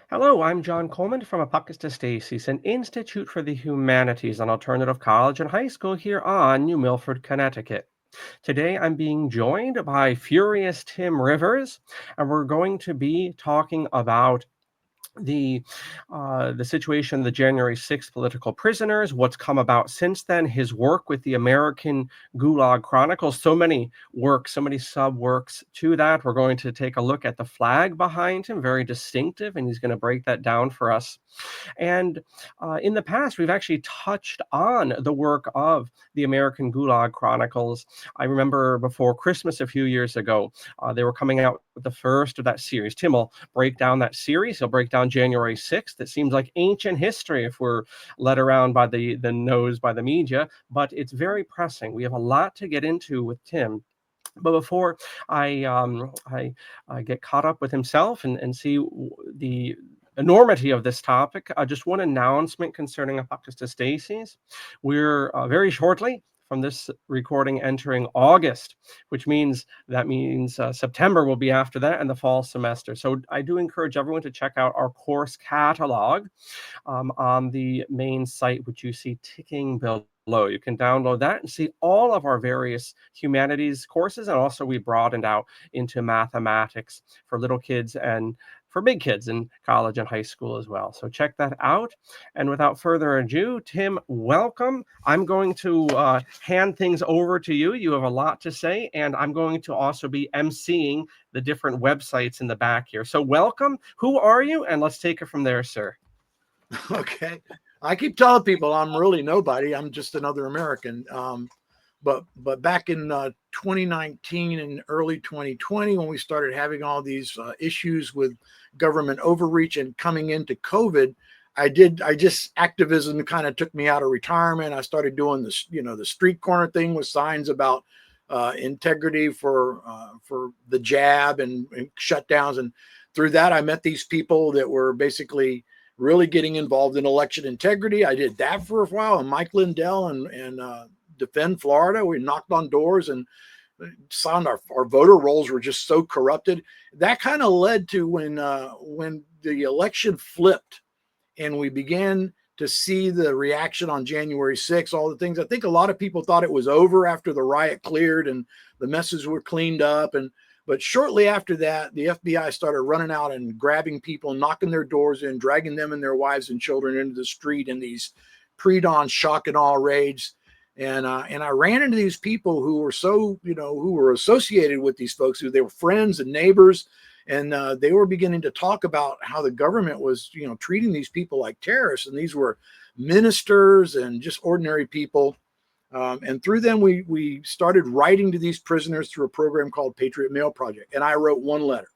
Hello, I'm John Coleman from ApocatastasisInstitute, an institute for the humanities and alternative college and high school here on New Milford, Connecticut. Today I'm being joined by FuriousTim Rivers, and we're going to be talking about the the situation, the January 6th political prisoners, what's come about since then, his work with the American Gulag Chronicles, so many works, so many sub works to that. We're going to take a look at the flag behind him, very distinctive, and he's going to break that down for us. And in the past, we've actually touched on the work of the American Gulag Chronicles. I remember before Christmas a few years ago, they were coming out with the first of that series. Tim will break down that series. He'll break down January 6th. It seems like ancient history if we're led around by the nose by the media, but it's very pressing. We have a lot to get into with Tim. But before I get caught up with himself and see the enormity of this topic, just one announcement concerning Apocatastasis. We're very shortly from this recording entering August, which means September will be after that and the fall semester. So I do encourage everyone to check out our course catalog on the main site, which you see ticking below. You can download that and see all of our various humanities courses. And also we broadened out into mathematics for little kids and for big kids in college and high school as well. So check that out. And without further ado, Tim, welcome. I'm going to hand things over to you. You have a lot to say, and I'm going to also be emceeing the different websites in the back here. So welcome. Who are you? And let's take it from there, sir. Okay. I keep telling people I'm really nobody. I'm just another American. But back in 2019 and early 2020, when we started having all these issues with government overreach and coming into COVID, activism kind of took me out of retirement. I started doing this, the street corner thing with signs about integrity for the jab and shutdowns. And through that, I met these people that were basically really getting involved in election integrity. I did that for a while. And Mike Lindell and Defend Florida, we knocked on doors and found our voter rolls were just so corrupted. That kind of led to when the election flipped and we began to see the reaction on January 6th, all the things. I think a lot of people thought it was over after the riot cleared and the messes were cleaned up. But shortly after that, the FBI started running out and grabbing people, knocking their doors in, dragging them and their wives and children into the street in these pre-dawn shock and awe raids. And I ran into these people who were who were associated with these folks, who they were friends and neighbors. And they were beginning to talk about how the government was, treating these people like terrorists. And these were ministers and just ordinary people. And through them, we started writing to these prisoners through a program called Patriot Mail Project. And I wrote one letter.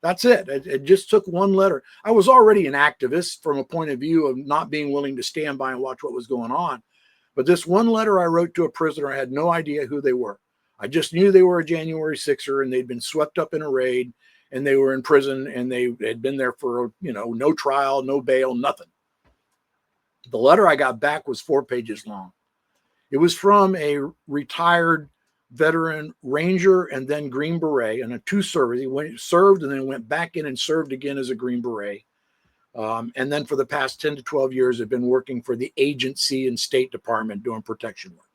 That's it. It just took one letter. I was already an activist from a point of view of not being willing to stand by and watch what was going on. But this one letter I wrote to a prisoner, I had no idea who they were. I just knew they were a January 6er and they'd been swept up in a raid and they were in prison and they had been there for, no trial, no bail, nothing. The letter I got back was 4 pages long. It was from a retired veteran Ranger and then Green Beret and a two-server. He served and then went back in and served again as a Green Beret. And then for the past 10 to 12 years, I've been working for the agency and State Department doing protection work.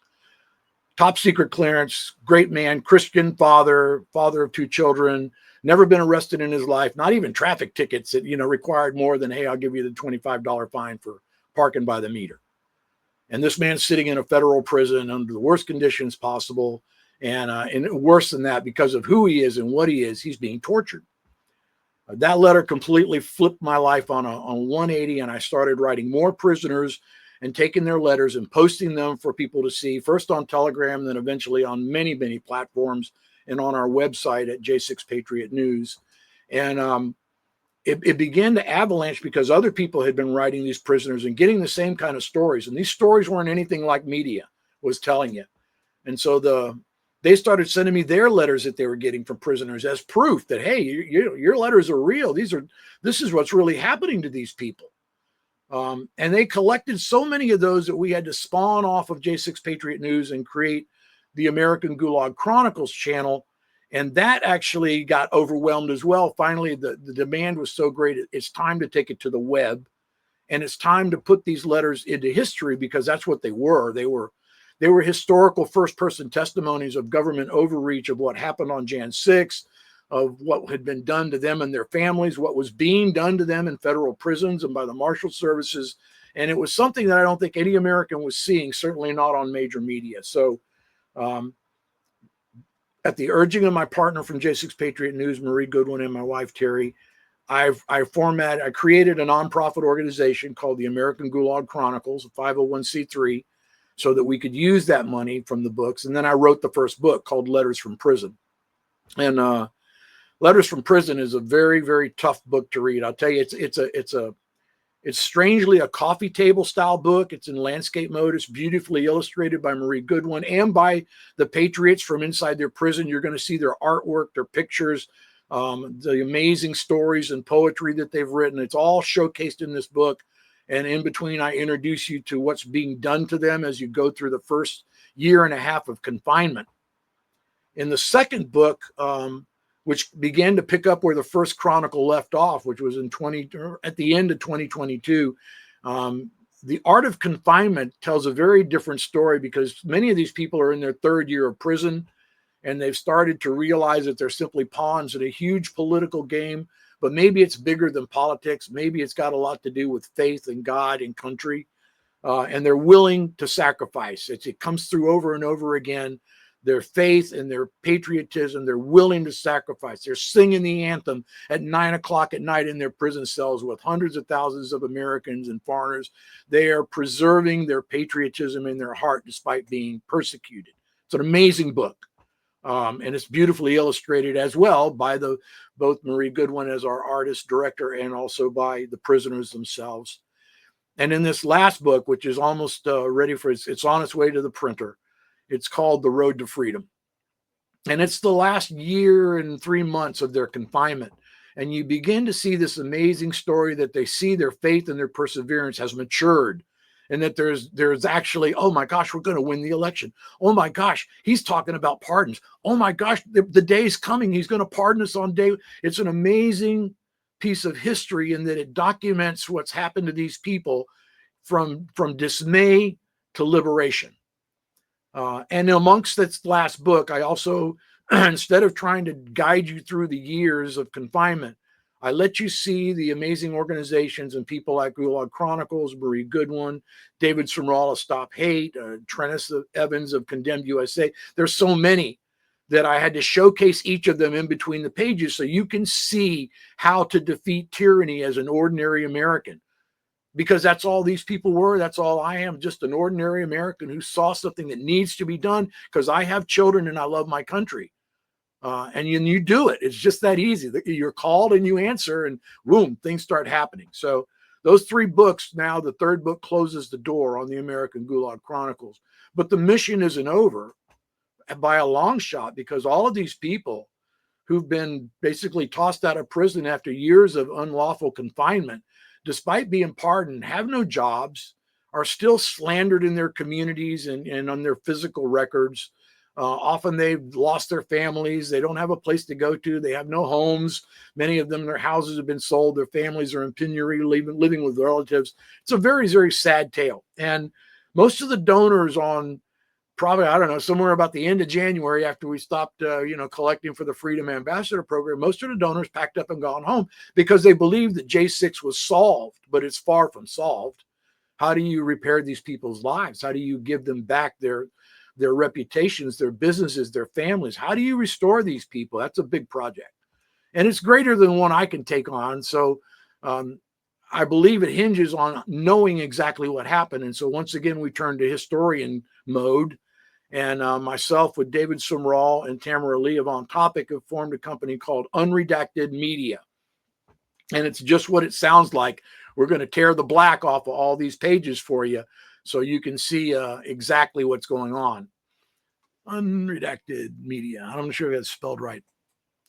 Top secret clearance, great man, Christian father of 2 children, never been arrested in his life, not even traffic tickets that, required more than, hey, I'll give you the $25 fine for parking by the meter. And this man's sitting in a federal prison under the worst conditions possible. And worse than that, because of who he is and what he is, he's being tortured. That letter completely flipped my life on 180, and I started writing more prisoners and taking their letters and posting them for people to see, first on Telegram, then eventually on many, many platforms and on our website at J6 Patriot News. And it began to avalanche because other people had been writing these prisoners and getting the same kind of stories. And these stories weren't anything like media was telling you. And so they started sending me their letters that they were getting from prisoners as proof that, hey, your letters are real. This is what's really happening to these people. And they collected so many of those that we had to spawn off of J6 Patriot News and create the American Gulag Chronicles channel. And that actually got overwhelmed as well. Finally, the demand was so great, it's time to take it to the web. And it's time to put these letters into history, because that's what they were. They were historical first-person testimonies of government overreach, of what happened on Jan 6, of what had been done to them and their families, what was being done to them in federal prisons and by the Marshal Services. And it was something that I don't think any American was seeing, certainly not on major media. So at the urging of my partner from J6 Patriot News, Marie Goodwin, and my wife, Terry, I created a nonprofit organization called the American Gulag Chronicles, a 501c3, so that we could use that money from the books. And then I wrote the first book called Letters from Prison. And Letters from Prison is a very, very tough book to read. I'll tell you, it's strangely a coffee table style book. It's in landscape mode. It's beautifully illustrated by Marie Goodwin and by the patriots from inside their prison. You're going to see their artwork, their pictures, the amazing stories and poetry that they've written. It's all showcased in this book. And in between, I introduce you to what's being done to them as you go through the first year and a half of confinement. In the second book, which began to pick up where the first chronicle left off, which was at the end of 2022. The Art of Confinement tells a very different story, because many of these people are in their third year of prison, and they've started to realize that they're simply pawns in a huge political game, but maybe it's bigger than politics. Maybe it's got a lot to do with faith and God and country, and they're willing to sacrifice. It comes through over and over again. Their faith and their patriotism, they're willing to sacrifice. They're singing the anthem at 9 o'clock at night in their prison cells with hundreds of thousands of Americans and foreigners. They are preserving their patriotism in their heart despite being persecuted. It's an amazing book. And it's beautifully illustrated as well by both Marie Goodwin as our artist director, and also by the prisoners themselves. And in this last book, which is almost ready for it's on its way to the printer, it's called The Road to Freedom. And it's the last year and 3 months of their confinement. And you begin to see this amazing story that they see their faith and their perseverance has matured. And that there's actually, oh my gosh, we're going to win the election. Oh my gosh, he's talking about pardons. Oh my gosh, the day's coming. He's going to pardon us on day. It's an amazing piece of history in that it documents what's happened to these people from dismay to liberation. And amongst this last book, I also, instead of trying to guide you through the years of confinement, I let you see the amazing organizations and people like Gulag Chronicles, Marie Goodwin, David Sumrall of Stop Hate, Trennis Evans of Condemned USA. There's so many that I had to showcase each of them in between the pages so you can see how to defeat tyranny as an ordinary American. Because that's all these people were. That's all I am, just an ordinary American who saw something that needs to be done because I have children and I love my country. And you do it. It's just that easy. You're called and you answer, and boom, things start happening. So those 3 books, now the third book closes the door on the American Gulag Chronicles. But the mission isn't over by a long shot, because all of these people who've been basically tossed out of prison after years of unlawful confinement, despite being pardoned, have no jobs, are still slandered in their communities and on their physical records. Often they've lost their families. They don't have a place to go to. They have no homes. Many of them, their houses have been sold. Their families are in penury, living with relatives. It's a very, very sad tale. And most of the donors on probably, I don't know, somewhere about the end of January, after we stopped, collecting for the Freedom Ambassador Program, most of the donors packed up and gone home because they believed that J6 was solved, but it's far from solved. How do you repair these people's lives? How do you give them back their reputations, their businesses, their families? How do you restore these people? That's a big project. And it's greater than one I can take on. So I believe it hinges on knowing exactly what happened. And so once again, we turn to historian mode. And myself with David Sumrall and Tamara Lee of On Topic have formed a company called Unredacted Media. And it's just what it sounds like. We're going to tear the black off of all these pages for you so you can see exactly what's going on. Unredacted Media. I'm not sure if that's spelled right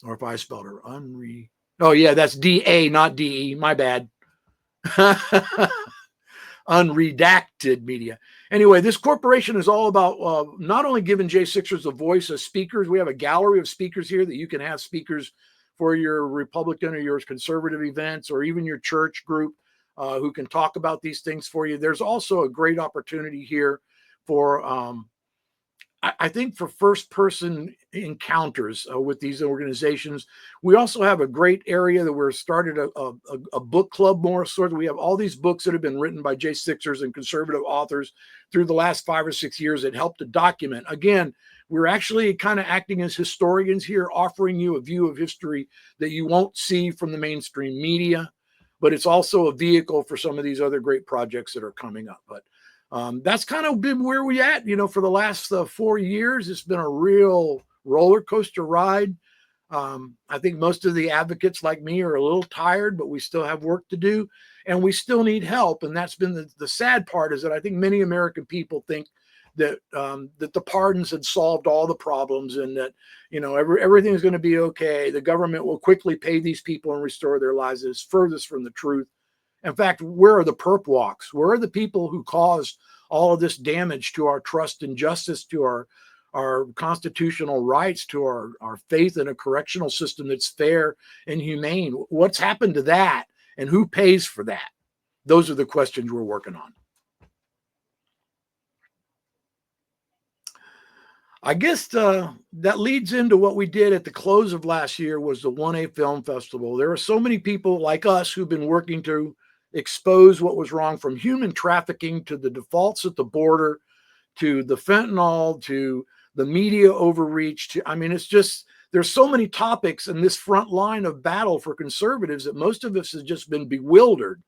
or if I spelled it. Oh, yeah, that's D-A, not D-E. My bad. unredacted media. Anyway, this corporation is all about not only giving J6ers a voice as speakers. We have a gallery of speakers here that you can have speakers for your Republican or your conservative events, or even your church group who can talk about these things for you. There's also a great opportunity here for I think for first-person encounters with these organizations. We also have a great area that we're started a book club more sort of. We have all these books that have been written by J6ers and conservative authors through the last 5 or 6 years that help to document. Again, we're actually kind of acting as historians here, offering you a view of history that you won't see from the mainstream media, but it's also a vehicle for some of these other great projects that are coming up. But that's kind of been where we at, for the last 4 years. It's been a real roller coaster ride. I think most of the advocates like me are a little tired, but we still have work to do, and we still need help. And that's been the sad part, is that I think many American people think that that the pardons had solved all the problems, and that everything is going to be okay. The government will quickly pay these people and restore their lives. It's furthest from the truth. In fact, where are the perp walks? Where are the people who caused all of this damage to our trust and justice, to our constitutional rights, to our faith in a correctional system that's fair and humane? What's happened to that, and who pays for that? Those are the questions we're working on. I guess that leads into what we did at the close of last year, was the 1A Film Festival. There are so many people like us who've been working to expose what was wrong, from human trafficking to the defaults at the border, to the fentanyl, to the media overreach. It's just, there's so many topics in this front line of battle for conservatives that most of us have just been bewildered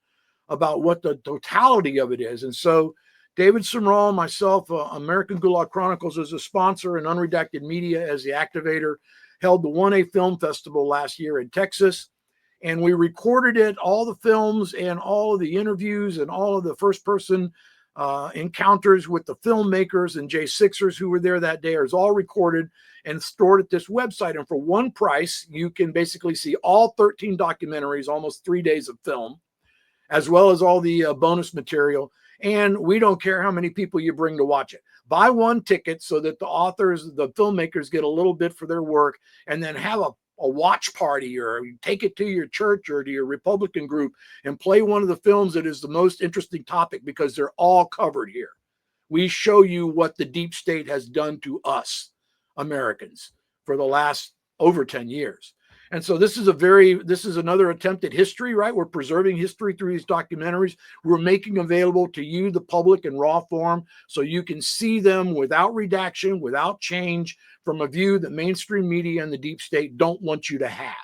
about what the totality of it is. And so David Sumrall, myself, American Gulag Chronicles as a sponsor, and Unredacted Media as the activator, held the 1A Film Festival last year in Texas. And we recorded it, all the films and all of the interviews and all of the first-person encounters with the filmmakers and J6ers who were there that day. It was all recorded and stored at this website. And for one price, you can basically see all 13 documentaries, almost 3 days of film, as well as all the bonus material. And we don't care how many people you bring to watch it. Buy one ticket so that the authors, the filmmakers, get a little bit for their work, and then have a watch party, or take it to your church or to your Republican group and play one of the films that is the most interesting topic, because they're all covered here. We show you what the deep state has done to us Americans for the last over 10 years. And so this is another attempt at history, right? We're preserving history through these documentaries. We're making available to you, the public, in raw form, so you can see them without redaction, without change, from a view that mainstream media and the deep state don't want you to have.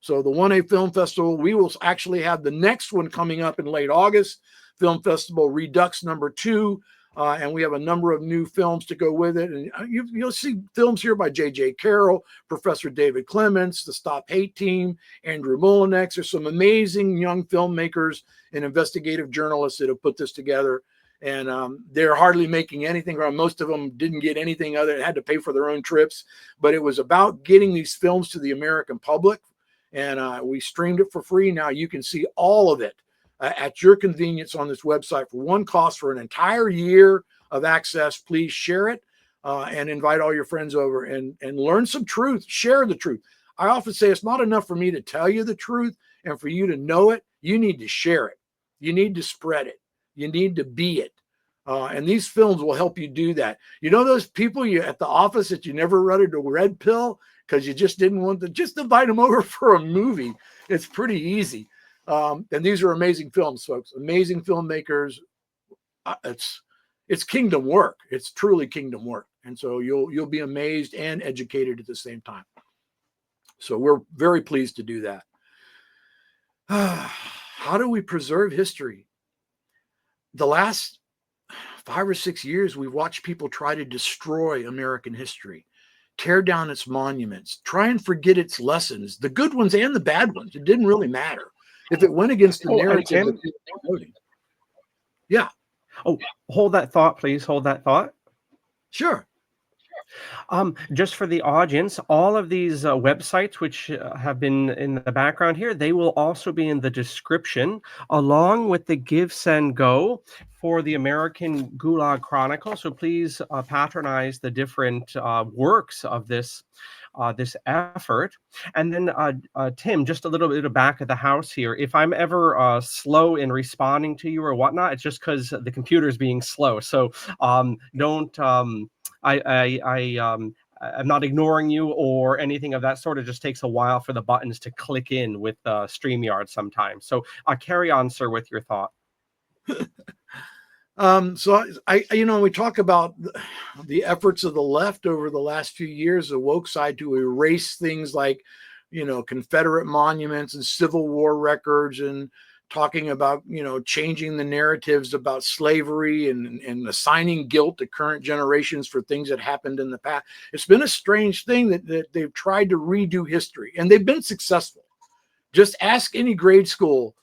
So the 1A Film Festival, we will actually have the next one coming up in late August, Film Festival Redux #2. And we have a number of new films to go with it. And you'll see films here by J.J. Carroll, Professor David Clements, the Stop Hate Team, Andrew Mullinex. There's some amazing young filmmakers and investigative journalists that have put this together. And they're hardly making anything wrong. Most of them didn't get anything other than had to pay for their own trips. But it was about getting these films to the American public. And we streamed it for free. Now you can see all of it at your convenience on this website for one cost for an entire year of access. Please share it and invite all your friends over and learn some truth. Share the truth. I often say it's not enough for me to tell you the truth and for you to know it. You need to share it. You need to spread it. You need to be it. And these films will help you do that. Those people at the office that you never read a red pill because you just didn't want to, just invite them over for a movie. It's pretty easy. And these are amazing films, folks. Amazing filmmakers. It's kingdom work. It's truly kingdom work. And so you'll be amazed and educated at the same time. So we're very pleased to do that. How do we preserve history? The last 5 or 6 years, we've watched people try to destroy American history, tear down its monuments, try and forget its lessons, the good ones and the bad ones. It didn't really matter. If it went against the narrative that people were promoting. Yeah. Oh, hold that thought, please. Hold that thought. Sure. Just for the audience, all of these websites, which have been in the background here, they will also be in the description, along with the Give, Send, Go for the American Gulag Chronicle. So please patronize the different works of this effort. And then, Tim, just a little bit of back of the house here. If I'm ever slow in responding to you or whatnot, it's just because the computer's being slow. So don't. I'm not ignoring you or anything of that sort. It just takes a while for the buttons to click in with StreamYard sometimes. So carry on, sir, with your thought. So we talk about the efforts of the left over the last few years, the woke side, to erase things like, Confederate monuments and Civil War records, and talking about, changing the narratives about slavery and assigning guilt to current generations for things that happened in the past. It's been a strange thing that they've tried to redo history, and they've been successful. Just ask any grade school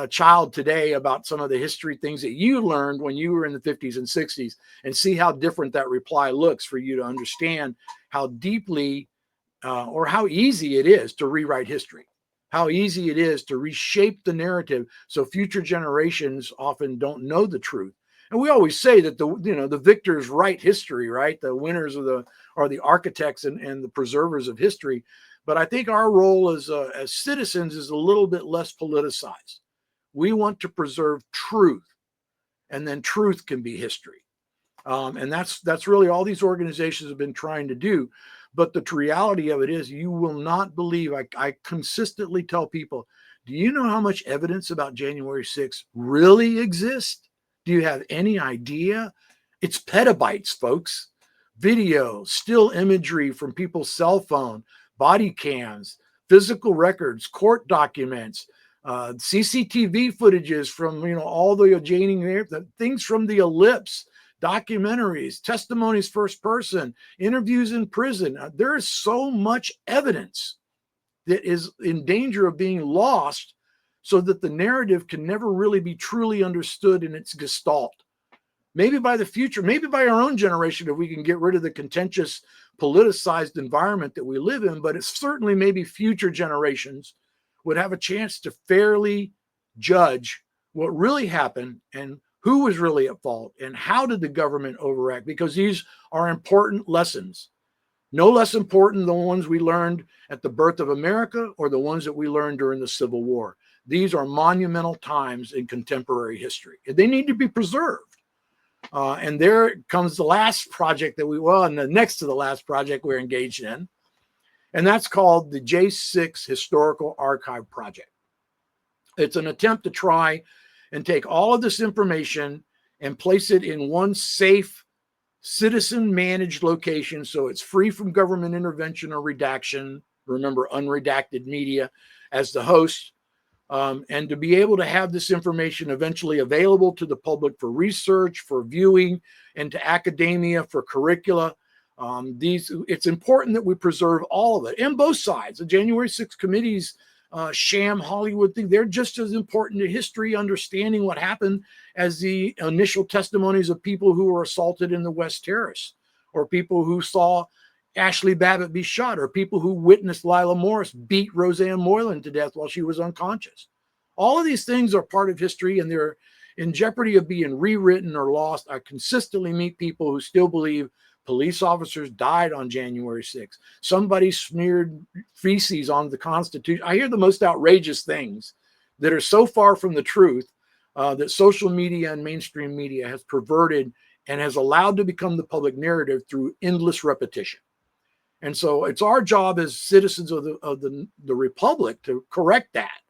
child today about some of the history things that you learned when you were in the 50s and 60s, and see how different that reply looks, for you to understand how deeply or how easy it is to rewrite history, how easy it is to reshape the narrative so future generations often don't know the truth. And we always say that the victors write history, right? The winners are the architects and the preservers of history. But I think our role as citizens is a little bit less politicized. We want to preserve truth, and then truth can be history. And that's really all these organizations have been trying to do. But the reality of it is, you will not believe, I consistently tell people, do you know how much evidence about January 6th really exists? Do you have any idea? It's petabytes, folks. Video, still imagery from people's cell phone, body cams, physical records, court documents, CCTV footages from all the adjoining things from the ellipse, documentaries, testimonies first person, interviews in prison. There is so much evidence that is in danger of being lost, so that the narrative can never really be truly understood in its gestalt. Maybe by the future, maybe by our own generation, if we can get rid of the contentious, politicized environment that we live in, but it's certainly maybe future generations would have a chance to fairly judge what really happened and who was really at fault and how did the government overact, because these are important lessons. No less important than the ones we learned at the birth of America or the ones that we learned during the Civil War. These are monumental times in contemporary history, and they need to be preserved. And there comes the last project and the next to the last project we're engaged in, and that's called the J6 Historical Archive Project. It's an attempt to try and take all of this information and place it in one safe, citizen-managed location, so it's free from government intervention or redaction. Remember, unredacted media as the host. And to be able to have this information eventually available to the public for research, for viewing, and to academia for curricula. It's important that we preserve all of it, and both sides. The January 6th committee's sham Hollywood thing, they're just as important to history, understanding what happened, as the initial testimonies of people who were assaulted in the West Terrace, or people who saw Ashley Babbitt be shot, or people who witnessed Lila Morris beat Roseanne Moylan to death while she was unconscious. All of these things are part of history, and they're in jeopardy of being rewritten or lost. I consistently meet people who still believe police officers died on January 6th. Somebody smeared feces on the Constitution. I hear the most outrageous things that are so far from the truth that social media and mainstream media has perverted and has allowed to become the public narrative through endless repetition. And so it's our job as citizens of the republic to correct that.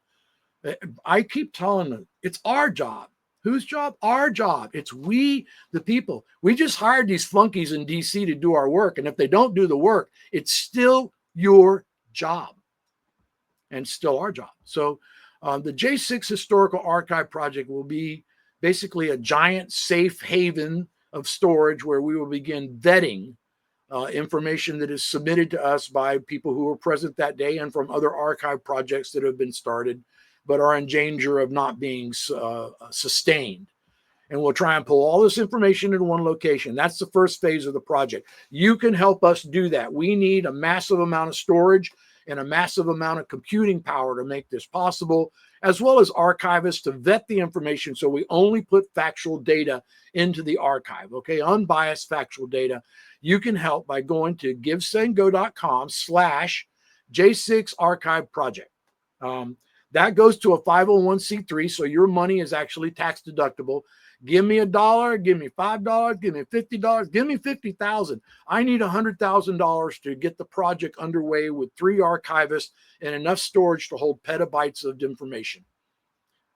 I keep telling them, it's our job. Whose job? Our job. It's we, the people. We just hired these flunkies in DC to do our work. And if they don't do the work, it's still your job and still our job. So the J6 Historical Archive Project will be basically a giant safe haven of storage where we will begin vetting information that is submitted to us by people who were present that day and from other archive projects that have been started but are in danger of not being sustained. and we'll try and pull all this information into one location. That's the first phase of the project. You can help us do that. We need a massive amount of storage and a massive amount of computing power to make this possible, as well as archivists to vet the information so we only put factual data into the archive, okay? Unbiased factual data. You can help by going to givesendgo.com/J6 Archive Project. That goes to a 501c3, so your money is actually tax deductible. Give me $1, give me $5, give me $50, give me $50,000. I need $100,000 to get the project underway with 3 archivists and enough storage to hold petabytes of information.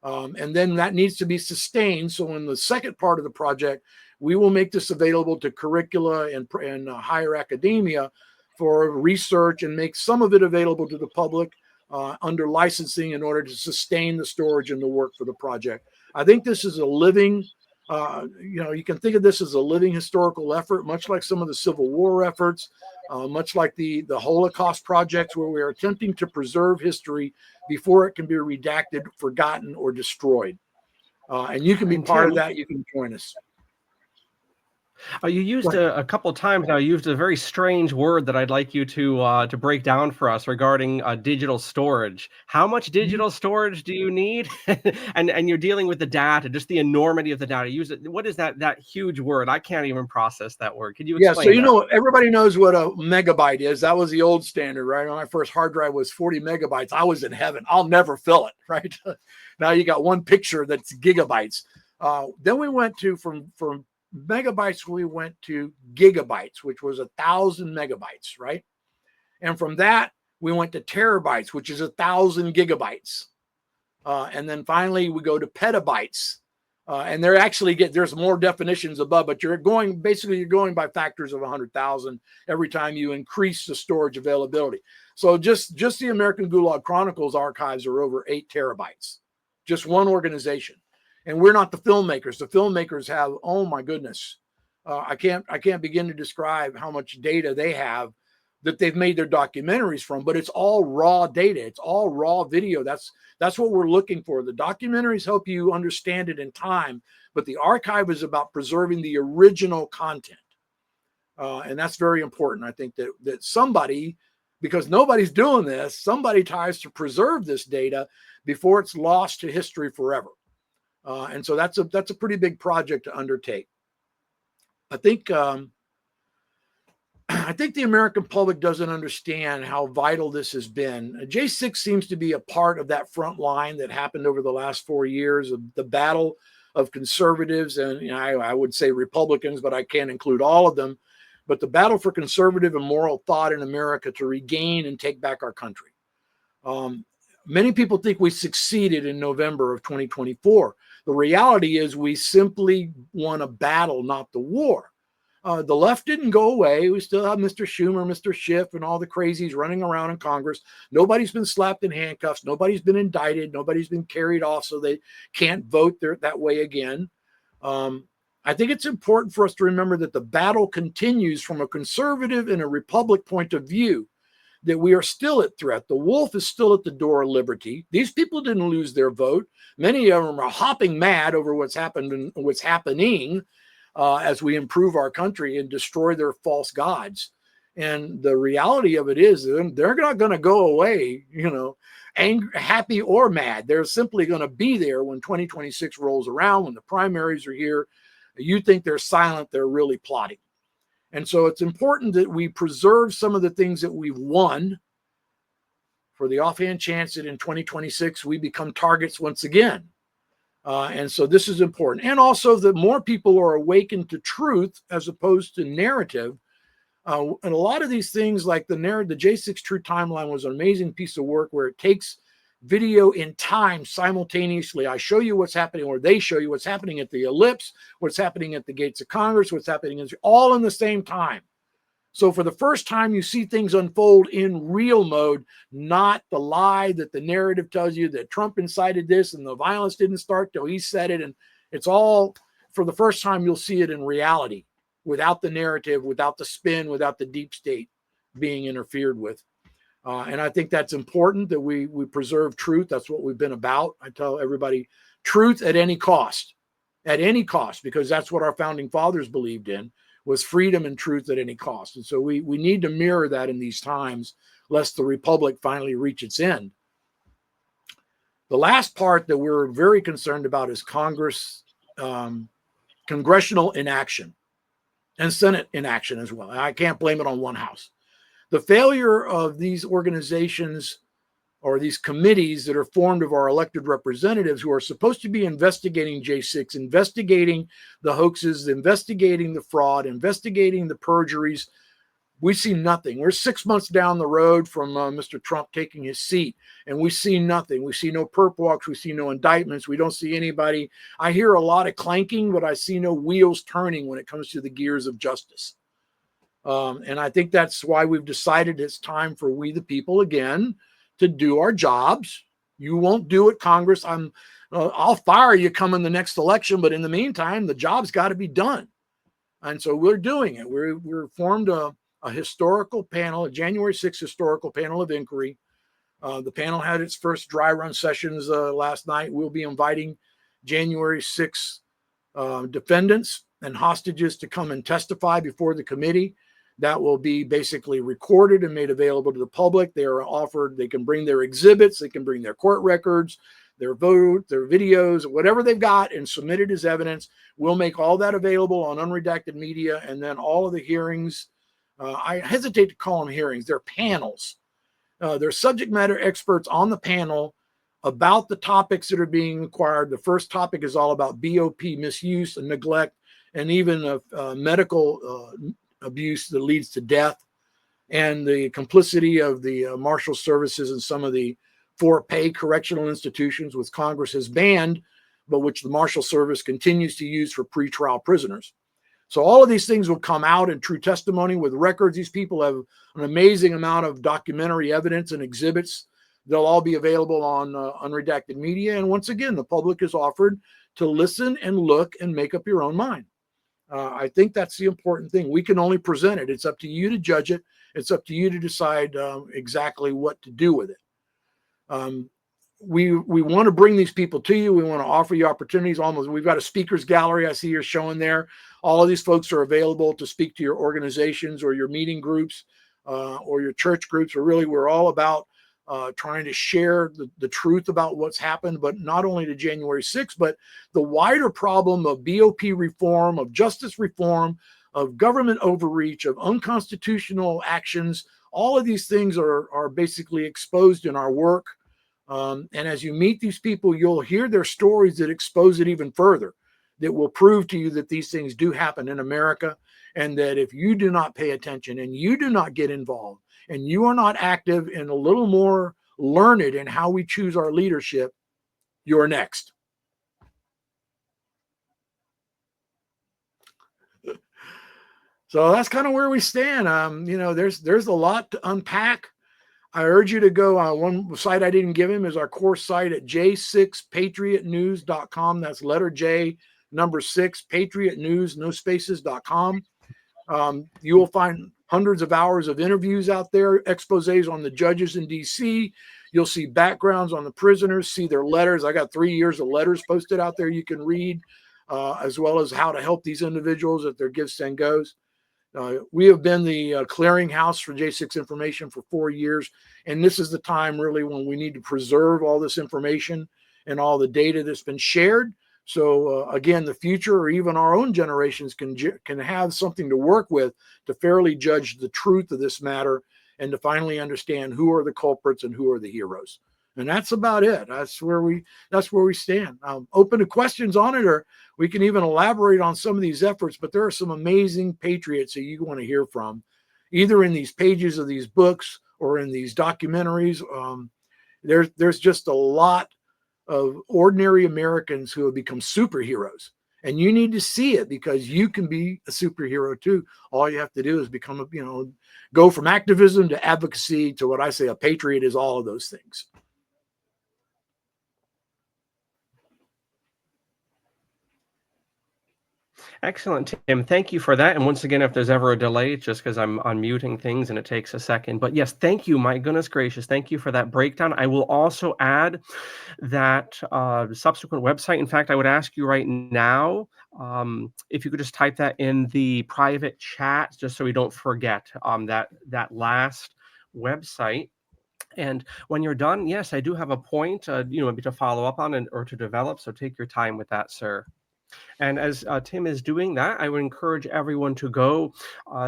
And then that needs to be sustained. So in the second part of the project, we will make this available to curricula and higher academia for research, and make some of it available to the public under licensing in order to sustain the storage and the work for the project. I think this is a living, you can think of this as a living historical effort, much like some of the Civil War efforts, much like the Holocaust projects, where we are attempting to preserve history before it can be redacted, forgotten, or destroyed. And you can be part of that. You can join us. You used a couple of times now. You used a very strange word that I'd like you to break down for us regarding digital storage. How much digital storage do you need? and you're dealing with the data, just the enormity of the data. What is that huge word? I can't even process that word. Could you explain? Yeah, so everybody knows what a megabyte is. That was the old standard, right? My first hard drive was 40 megabytes. I was in heaven. I'll never fill it, right? Now you got one picture that's gigabytes. Then we went to from megabytes, we went to gigabytes, which was 1,000 megabytes, right? And from that, we went to terabytes, which is 1,000 gigabytes. And then finally, we go to petabytes. And there's more definitions above, but you're going by factors of 100,000 every time you increase the storage availability. So just the American Gulag Chronicles archives are over 8 terabytes, just one organization. And we're not the filmmakers. The filmmakers have, oh my goodness, I can't begin to describe how much data they have that they've made their documentaries from. But it's all raw data. It's all raw video. That's what we're looking for. The documentaries help you understand it in time, but the archive is about preserving the original content, and that's very important. I think that somebody, because nobody's doing this, somebody tries to preserve this data before it's lost to history forever. And so that's a pretty big project to undertake. I think the American public doesn't understand how vital this has been. J6 seems to be a part of that front line that happened over the last 4 years of the battle of conservatives and I would say Republicans, but I can't include all of them. But the battle for conservative and moral thought in America to regain and take back our country. Many people think we succeeded in November of 2024. The reality is we simply won a battle, not the war. The left didn't go away. We still have Mr. Schumer, Mr. Schiff, and all the crazies running around in Congress. Nobody's been slapped in handcuffs. Nobody's been indicted. Nobody's been carried off so they can't vote that way again. I think it's important for us to remember that the battle continues from a conservative and a republic point of view, that we are still at threat. The wolf is still at the door of liberty. These people didn't lose their vote. Many of them are hopping mad over what's happened and what's happening as we improve our country and destroy their false gods. And the reality of it is they're not going to go away, angry, happy or mad. They're simply going to be there when 2026 rolls around, when the primaries are here. You think they're silent, they're really plotting. And so it's important that we preserve some of the things that we've won for the offhand chance that in 2026 we become targets once again. And so this is important. And also that more people are awakened to truth as opposed to narrative. And a lot of these things like the J6 True Timeline was an amazing piece of work where it takes video in time simultaneously. I show you what's happening, or they show you what's happening at the ellipse, what's happening at the gates of Congress, what's happening all in the same time. So for the first time, you see things unfold in real mode, not the lie that the narrative tells you that Trump incited this and the violence didn't start till he said it. And it's all, for the first time, you'll see it in reality, without the narrative, without the spin, without the deep state being interfered with. And I think that's important that we preserve truth. That's what we've been about. I tell everybody, truth at any cost. at any cost, because that's what our founding fathers believed in, was freedom and truth at any cost. And so we need to mirror that in these times, lest the republic finally reach its end. The last part that we're very concerned about is congressional inaction and Senate inaction as well. And I can't blame it on one house. The failure of these organizations or these committees that are formed of our elected representatives who are supposed to be investigating J6, investigating the hoaxes, investigating the fraud, investigating the perjuries. We see nothing. We're 6 months down the road from Mr. Trump taking his seat, and we see nothing. We see no perp walks. We see no indictments. We don't see anybody. I hear a lot of clanking, but I see no wheels turning when it comes to the gears of justice. And I think that's why we've decided it's time for we the people again to do our jobs. You won't do it, Congress. I'll fire you coming the next election, but in the meantime, the job's got to be done. And so we're doing it. We're formed a historical panel, a January 6th historical panel of inquiry. The panel had its first dry run sessions last night. We'll be inviting January 6th defendants and hostages to come and testify before the committee. That will be basically recorded and made available to the public. They are offered, they can bring their exhibits, they can bring their court records, their vote, their videos, whatever they've got, and submit it as evidence. We'll make all that available on unredacted media, and then all of the hearings. I hesitate to call them hearings. They're panels. They're subject matter experts on the panel about the topics that are being required. The first topic is all about BOP misuse and neglect, and even medical abuse that leads to death, and the complicity of the Marshal Services and some of the for-pay correctional institutions, which Congress has banned, but which the Marshal Service continues to use for pretrial prisoners. So all of these things will come out in true testimony with records. These people have an amazing amount of documentary evidence and exhibits. They'll all be available on unredacted media. And once again, the public is offered to listen and look and make up your own mind. I think that's the important thing. We can only present it. It's up to you to judge it. It's up to you to decide exactly what to do with it. We want to bring these people to you. We want to offer you opportunities. We've got a speakers gallery I see you're showing there. All of these folks are available to speak to your organizations or your meeting groups or your church groups. We're all about trying to share the truth about what's happened, but not only to January 6th, but the wider problem of BOP reform, of justice reform, of government overreach, of unconstitutional actions. All of these things are basically exposed in our work. And as you meet these people, you'll hear their stories that expose it even further, that will prove to you that these things do happen in America, and that if you do not pay attention and you do not get involved and you are not active and a little more learned in how we choose our leadership, you're next. So that's kind of where we stand. There's a lot to unpack. I urge you to go on one site I didn't give him is our course site at j6patriotnews.com. That's letter J, number 6, patriotnews, no spaces.com. You will find hundreds of hours of interviews out there, exposés on the judges in D.C. You'll see backgrounds on the prisoners, see their letters. I got 3 years of letters posted out there you can read, as well as how to help these individuals at their gives and goes. We have been the clearinghouse for J6 information for 4 years, and this is the time really when we need to preserve all this information and all the data that's been shared. So again, the future or even our own generations can have something to work with to fairly judge the truth of this matter and to finally understand who are the culprits and who are the heroes. And that's about it. That's where we stand. I'm open to questions on it, or we can even elaborate on some of these efforts. But there are some amazing patriots that you want to hear from, either in these pages of these books or in these documentaries. There's just a lot of ordinary Americans who have become superheroes, and you need to see it because you can be a superhero too. All you have to do is go from activism to advocacy to what I say a patriot is all of those things. Excellent, Tim. Thank you for that. And once again, if there's ever a delay, it's just because I'm unmuting things and it takes a second. But yes, thank you. My goodness gracious. Thank you for that breakdown. I will also add that subsequent website. In fact, I would ask you right now if you could just type that in the private chat, just so we don't forget that last website. And when you're done, yes, I do have a point, maybe to follow up on and or to develop. So take your time with that, sir. And as Tim is doing that, I would encourage everyone to go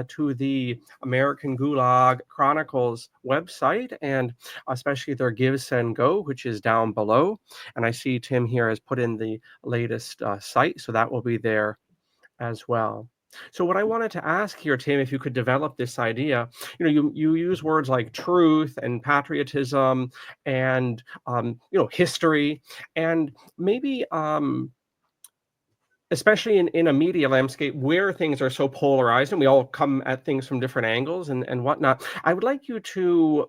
to the American Gulag Chronicles website, and especially their Give, Send, Go, which is down below. And I see Tim here has put in the latest site, so that will be there as well. So what I wanted to ask here, Tim, if you could develop this idea, you use words like truth and patriotism and history, and maybe especially in a media landscape where things are so polarized and we all come at things from different angles and whatnot. I would like you to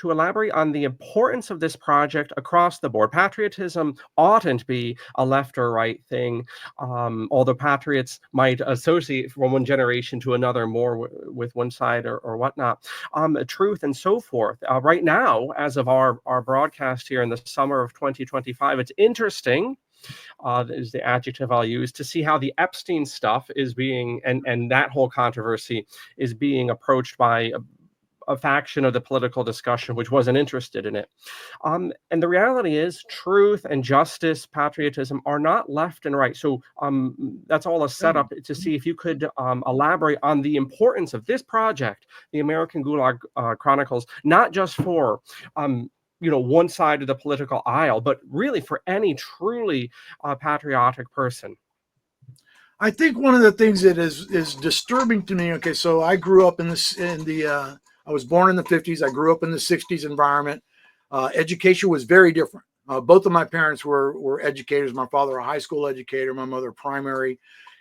elaborate on the importance of this project across the board. Patriotism oughtn't be a left or right thing, although patriots might associate from one generation to another more with one side or whatnot. Truth and so forth. Right now, as of our broadcast here in the summer of 2025, it's interesting, is the adjective I'll use, to see how the Epstein stuff is being, and that whole controversy is being approached by a faction of the political discussion which wasn't interested in it. And the reality is truth and justice, patriotism are not left and right. So that's all a setup to see if you could elaborate on the importance of this project, the American Gulag Chronicles, not just for one side of the political aisle, but really for any truly patriotic person. I think one of the things that is disturbing to me. Okay, so I grew up I was born in the 50s. I grew up in the 60s environment. Education was very different. Both of my parents were educators. My father a high school educator, my mother primary,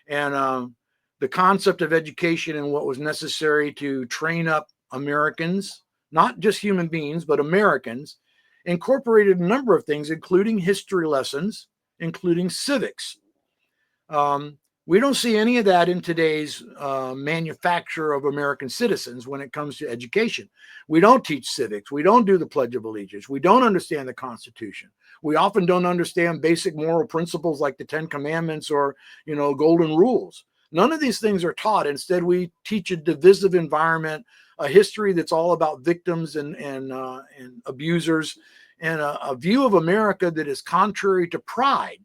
and the concept of education and what was necessary to train up Americans, not just human beings, but Americans, incorporated a number of things, including history lessons, including civics. We don't see any of that in today's manufacture of American citizens when it comes to education. We don't teach civics. We don't do the Pledge of Allegiance. We don't understand the Constitution. We often don't understand basic moral principles like the Ten Commandments or, golden rules. None of these things are taught. Instead, we teach a divisive environment, a history that's all about victims and abusers, and a view of America that is contrary to pride,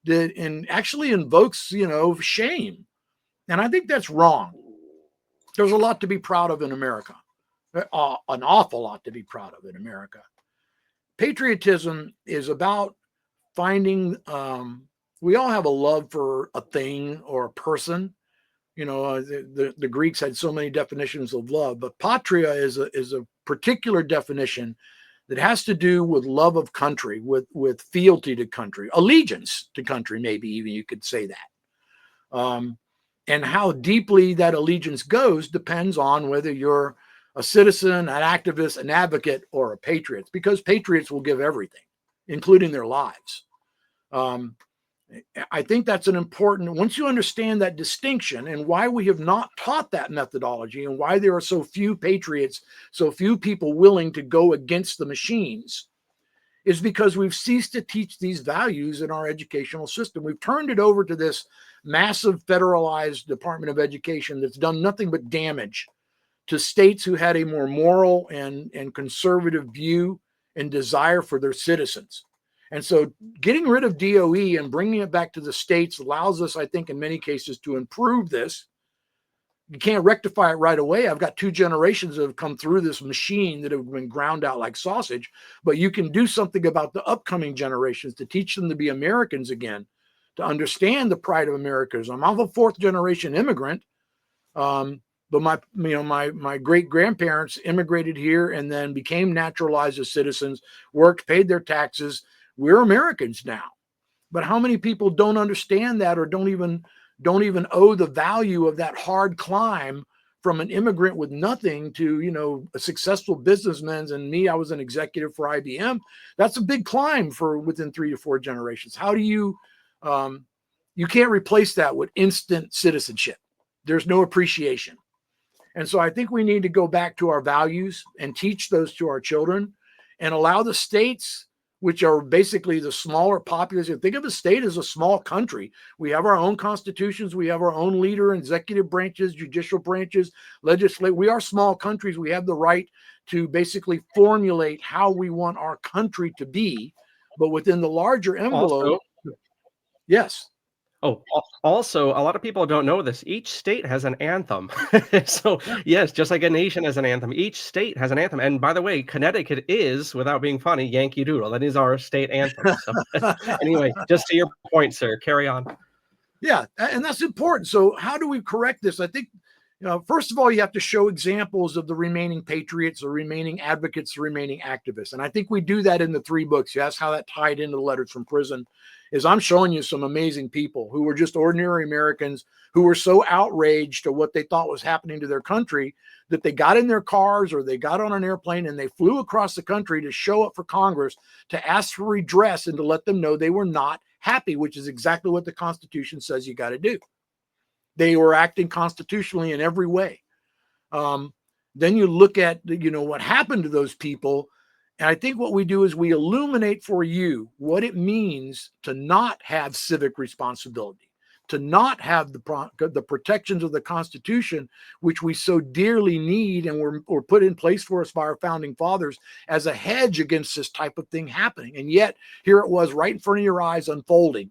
that actually invokes, shame. And I think that's wrong. There's a lot to be proud of in America, an awful lot to be proud of in America. Patriotism is about finding, we all have a love for a thing or a person. The Greeks had so many definitions of love, but patria is a particular definition that has to do with love of country, with fealty to country, allegiance to country, maybe even you could say that. And how deeply that allegiance goes depends on whether you're a citizen, an activist, an advocate, or a patriot, because patriots will give everything, including their lives. I think that's an important, once you understand that distinction and why we have not taught that methodology and why there are so few patriots, so few people willing to go against the machines, is because we've ceased to teach these values in our educational system. We've turned it over to this massive federalized Department of Education that's done nothing but damage to states who had a more moral and conservative view and desire for their citizens. And so getting rid of DOE and bringing it back to the states allows us, I think, in many cases to improve this. You can't rectify it right away. I've got two generations that have come through this machine that have been ground out like sausage, but you can do something about the upcoming generations to teach them to be Americans again, to understand the pride of Americanism. I'm a fourth generation immigrant, but my great grandparents immigrated here and then became naturalized as citizens, worked, paid their taxes. We're Americans now. But how many people don't understand that or don't even owe the value of that hard climb from an immigrant with nothing to, a successful businessman? And me, I was an executive for IBM. That's a big climb for within 3 to 4 generations. How do you You can't replace that with instant citizenship. There's no appreciation. And so I think we need to go back to our values and teach those to our children and allow the states, which are basically the smaller population. Think of a state as a small country. We have our own constitutions. We have our own leader, executive branches, judicial branches, legislative. We are small countries. We have the right to basically formulate how we want our country to be, but within the larger envelope. Also, Yes. also, a lot of people don't know this. Each state has an anthem. So, Yeah. yes, just like a nation has an anthem, each state has an anthem. And by the way, Connecticut is, without being funny, Yankee Doodle. That is our state anthem. So, anyway, just to your point, sir, carry on. Yeah, and that's important. So how do we correct this? I think, first of all, you have to show examples of the remaining patriots, the remaining advocates, the remaining activists. And I think we do that in the 3 books. You ask how that tied into the letters from prison. Is I'm showing you some amazing people who were just ordinary Americans who were so outraged at what they thought was happening to their country that they got in their cars or they got on an airplane and they flew across the country to show up for Congress to ask for redress and to let them know they were not happy, which is exactly what the Constitution says you got to do. They were acting constitutionally in every way. Then you look at, what happened to those people. And I think what we do is we illuminate for you what it means to not have civic responsibility, to not have the protections of the Constitution, which we so dearly need and were put in place for us by our founding fathers as a hedge against this type of thing happening. And yet here it was right in front of your eyes unfolding.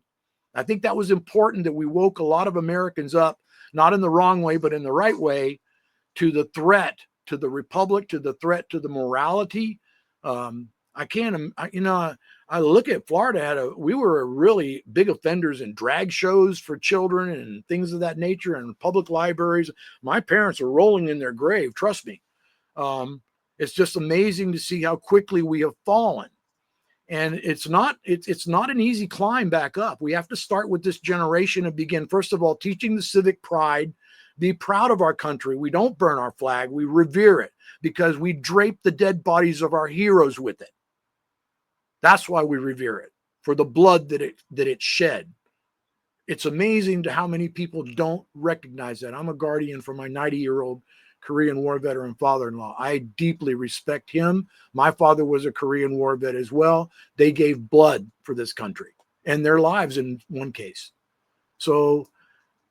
I think that was important, that we woke a lot of Americans up, not in the wrong way, but in the right way, to the threat to the republic, to the threat to the morality. I look at Florida, we were really big offenders in drag shows for children and things of that nature, and public libraries. My parents are rolling in their grave, trust me. It's just amazing to see how quickly we have fallen. And it's not an easy climb back up. We have to start with this generation and begin, first of all, teaching the civic pride. Be proud of our country. We don't burn our flag. We revere it because we drape the dead bodies of our heroes with it. That's why we revere it, for the blood that it shed. It's amazing to how many people don't recognize that. I'm a guardian for my 90-year-old Korean War veteran father-in-law. I deeply respect him. My father was a Korean War vet as well. They gave blood for this country and their lives in one case. So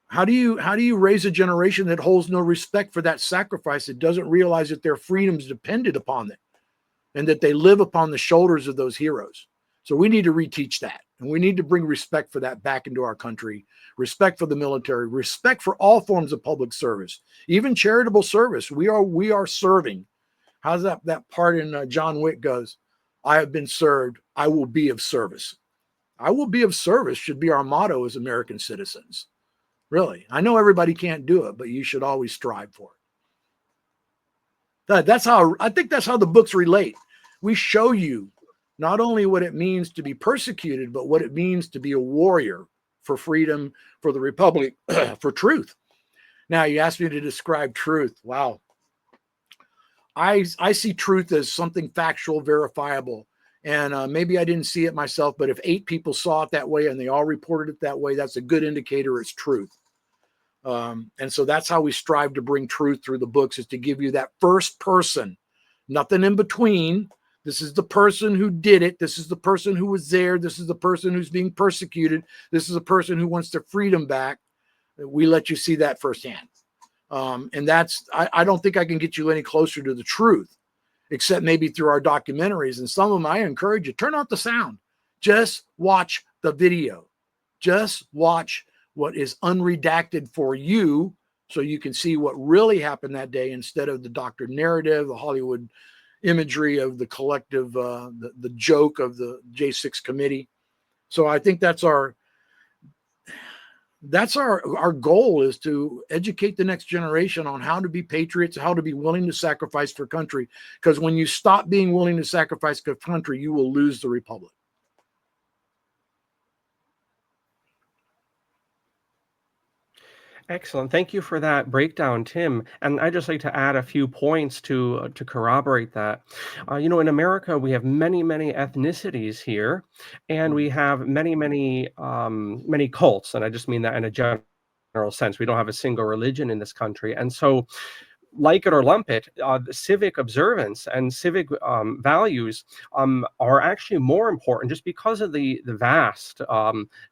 how do you raise a generation that holds no respect for that sacrifice, that doesn't realize that their freedoms depended upon it and that they live upon the shoulders of those heroes? So we need to reteach that, and we need to bring respect for that back into our country, respect for the military, respect for all forms of public service, even charitable service. We are serving. How's that part in John Wick goes? I have been served. I will be of service. I will be of service should be our motto as American citizens. Really, I know everybody can't do it, but you should always strive for it. I think that's how the books relate. We show you not only what it means to be persecuted, but what it means to be a warrior for freedom, for the republic, for truth. Now, you asked me to describe truth. Wow. I see truth as something factual, verifiable. And maybe I didn't see it myself, but if 8 people saw it that way and they all reported it that way, that's a good indicator it's truth. And so that's how we strive to bring truth through the books, is to give you that first person, nothing in between. This is the person who did it. This is the person who was there. This is the person who's being persecuted. This is the person who wants their freedom back. We let you see that firsthand. And I don't think I can get you any closer to the truth, except maybe through our documentaries. And some of them, I encourage you, turn off the sound. Just watch the video. Just watch what is unredacted for you, so you can see what really happened that day instead of the doctored narrative, the Hollywood imagery of the collective, the joke of the J6 committee. So I think that's our goal, is to educate the next generation on how to be patriots, how to be willing to sacrifice for country. Because when you stop being willing to sacrifice for country, you will lose the republic. Excellent. Thank you for that breakdown, Tim. And I'd just like to add a few points to corroborate that. In America, we have many, many ethnicities here, and Mm. we have many, many, many cults. And I just mean that in a general sense. We don't have a single religion in this country, and so like it or lump it, civic observance and civic values are actually more important just because of the vast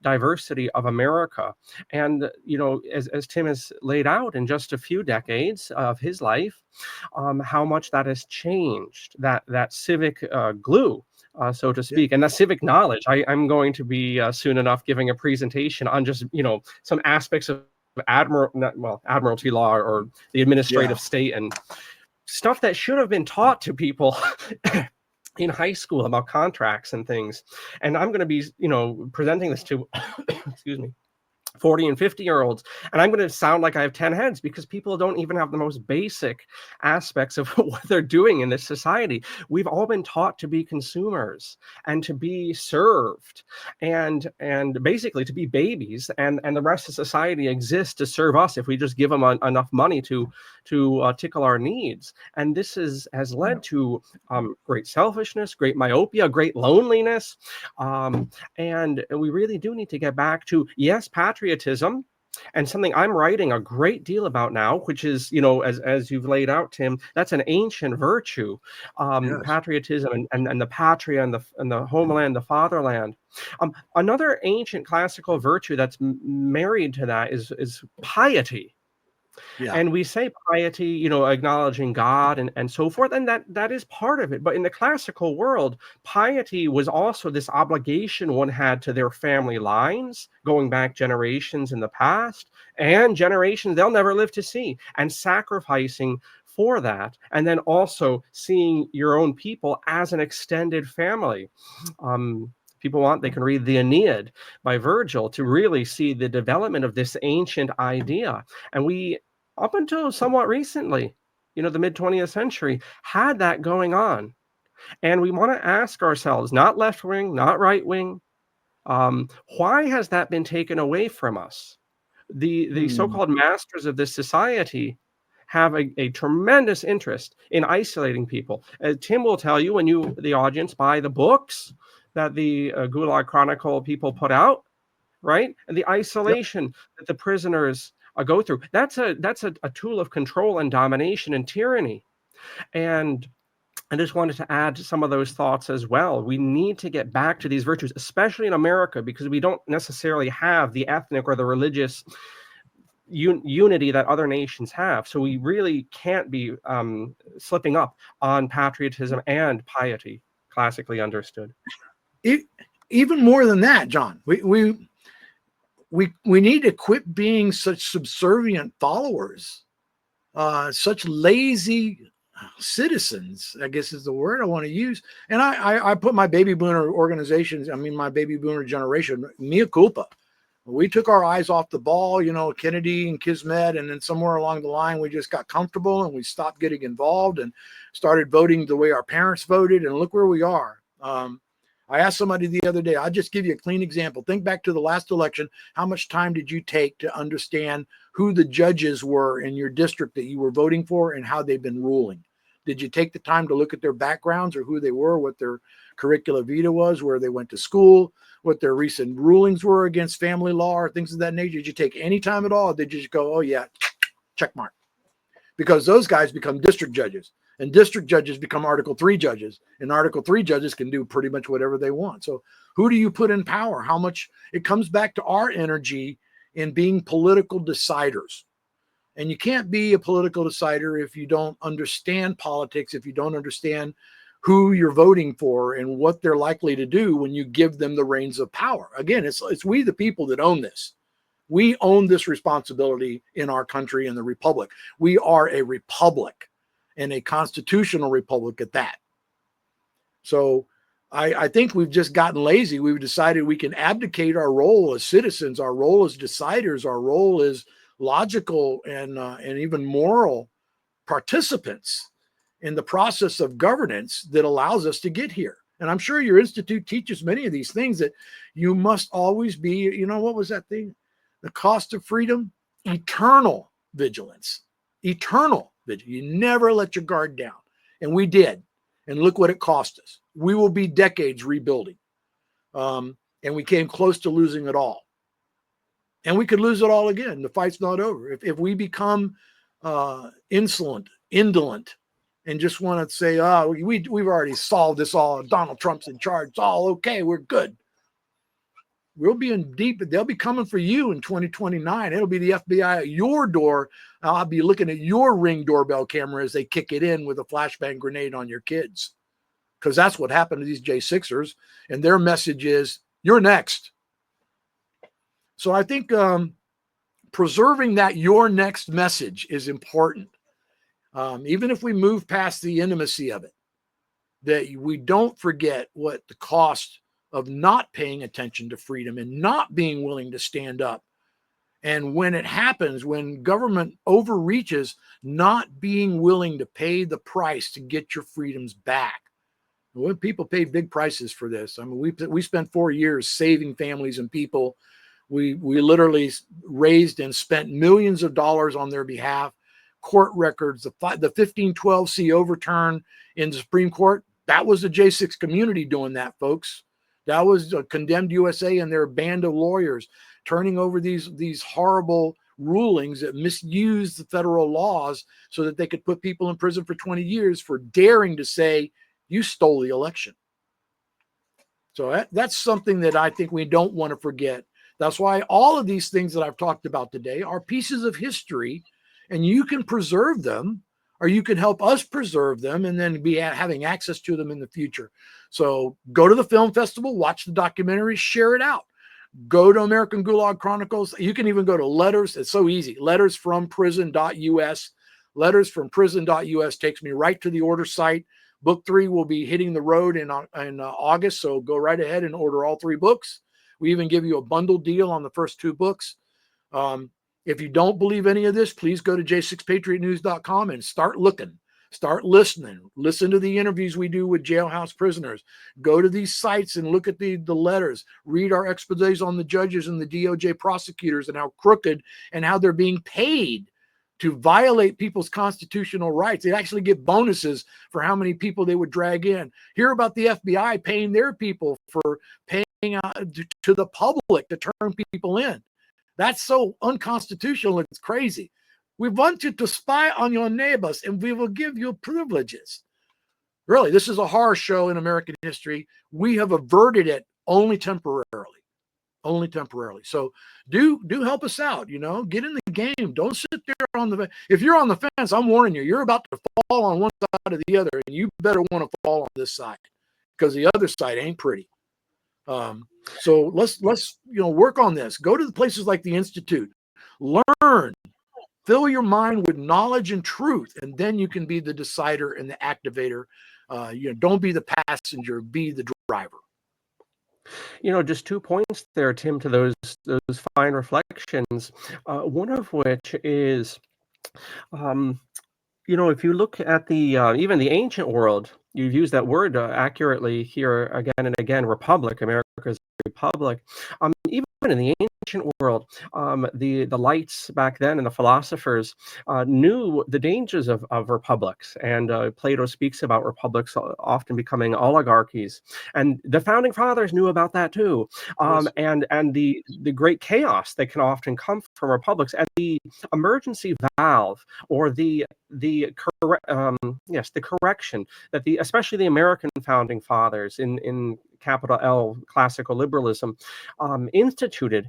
diversity of America. And as Tim has laid out in just a few decades of his life, how much that has changed that civic glue. So to Yeah. speak, and that civic knowledge. I'm going to be soon enough giving a presentation on just some aspects of admiralty law or the Yeah. administrative state and stuff that should have been taught to people in high school about contracts and things. And I'm going to be, presenting this to, excuse me, 40 and 50-year-olds, and I'm going to sound like I have 10 heads because people don't even have the most basic aspects of what they're doing in this society. We've all been taught to be consumers and to be served and basically to be babies, and the rest of society exists to serve us if we just give them enough money to tickle our needs. And this has led to great selfishness, great myopia, great loneliness, and we really do need to get back to, yes, patriotism, and something I'm writing a great deal about now, which is, as you've laid out, Tim, that's an ancient virtue, Yes. patriotism and the patria and the homeland, the fatherland. Another ancient classical virtue that's married to that is piety. Yeah. And we say piety, acknowledging God and so forth, and that is part of it. But in the classical world, piety was also this obligation one had to their family lines, going back generations in the past, and generations they'll never live to see, and sacrificing for that, and then also seeing your own people as an extended family. People they can read the Aeneid by Virgil to really see the development of this ancient idea. And we, up until somewhat recently, the mid 20th century, had that going on. And we want to ask ourselves, not left wing, not right wing, why has that been taken away from us? The Hmm. so-called masters of this society have a tremendous interest in isolating people. Tim will tell you when you, the audience, buy the books that the Gulag Chronicle people put out, right? And the Yep. isolation that the prisoners go through. That's a tool of control and domination and tyranny. And I just wanted to add some of those thoughts as well. We need to get back to these virtues, especially in America, because we don't necessarily have the ethnic or the religious unity that other nations have. So we really can't be slipping up on patriotism and piety, classically understood. E- Even more than that, John, we need to quit being such subservient followers, such lazy citizens, I guess is the word I want to use. And I put my baby boomer organizations, I mean, my baby boomer generation, mea culpa. We took our eyes off the ball, Kennedy and Kismet, and then somewhere along the line, we just got comfortable and we stopped getting involved and started voting the way our parents voted. And look where we are. I asked somebody the other day, I'll just give you a clean example. Think back to the last election. How much time did you take to understand who the judges were in your district that you were voting for and how they've been ruling? Did you take the time to look at their backgrounds or who they were, what their curricula vitae was, where they went to school, what their recent rulings were against family law or things of that nature? Did you take any time at all? Did you just go, oh, yeah, check mark? Because those guys become district judges, and district judges become Article 3 judges, and Article 3 judges can do pretty much whatever they want. So who do you put in power? How much? It comes back to our energy in being political deciders. And you can't be a political decider if you don't understand politics, if you don't understand who you're voting for and what they're likely to do when you give them the reins of power. Again, it's we the people that own this. We own this responsibility in our country and the republic. We are a republic, and a constitutional republic at that. So I think we've just gotten lazy. We've decided we can abdicate our role as citizens, our role as deciders, our role as logical and even moral participants in the process of governance that allows us to get here. And I'm sure your institute teaches many of these things, that you must always be, what was that thing? The cost of freedom. eternal vigilance. Eternal vigilance. You never let your guard down. And we did. And look what it cost us. We will be decades rebuilding. And we came close to losing it all. And we could lose it all again. The fight's not over. If we become insolent, indolent, and just want to say, oh, we've already solved this all. Donald Trump's in charge. It's all okay. We're good. We'll be in deep. They'll be coming for you in 2029. It'll be the FBI at your door. I'll be looking at your Ring doorbell camera as they kick it in with a flashbang grenade on your kids. Because that's what happened to these J6ers. And their message is, you're next. So I think preserving that you're next message is important. Even if we move past the intimacy of it, that we don't forget what the cost of not paying attention to freedom and not being willing to stand up. And when it happens, when government overreaches, not being willing to pay the price to get your freedoms back. When people pay big prices for this, I mean, we spent 4 years saving families and people. We literally raised and spent millions of dollars on their behalf. Court records, the 1512C overturn in the Supreme Court, that was the J6 community doing that, folks. That was Condemned USA and their band of lawyers turning over these horrible rulings that misused the federal laws so that they could put people in prison for 20 years for daring to say, you stole the election. So that's something that I think we don't want to forget. That's why all of these things that I've talked about today are pieces of history, and you can preserve them, or you can help us preserve them and then be having access to them in the future. So go to the film festival, watch the documentary, share it out. Go to American Gulag Chronicles. You can even go to Letters. It's so easy. Lettersfromprison.us. Lettersfromprison.us takes me right to the order site. Book 3 will be hitting the road in August, so go right ahead and order all 3 books. We even give you a bundle deal on the first 2 books. If you don't believe any of this, please go to j6patriotnews.com and start looking, start listening, listen to the interviews we do with jailhouse prisoners. Go to these sites and look at the letters, read our exposés on the judges and the DOJ prosecutors and how crooked and how they're being paid to violate people's constitutional rights. They actually get bonuses for how many people they would drag in. Hear about the FBI paying their people for paying out to the public to turn people in. That's so unconstitutional. It's crazy. We want you to spy on your neighbors and we will give you privileges. Really, this is a horror show in American history. We have averted it only temporarily. Only temporarily. So do help us out, get in the game. Don't sit there on the, if you're on the fence, I'm warning you, you're about to fall on one side or the other, and you better want to fall on this side because the other side ain't pretty. So let's work on this. Go to the places like the Institute, learn, fill your mind with knowledge and truth, and then you can be the decider and the activator. Don't be the passenger, be the driver. Just 2 points there, Tim, to those fine reflections. One of which is, if you look at the even the ancient world, you've used that word accurately here again and again, republic, America's republic. Even in the ancient world, the lights back then and the philosophers knew the dangers of republics. And Plato speaks about republics often becoming oligarchies. And the founding fathers knew about that too. Yes. And the great chaos that can often come from republics, and the emergency valve, or the correction that especially the American founding fathers in capital L classical liberalism instituted,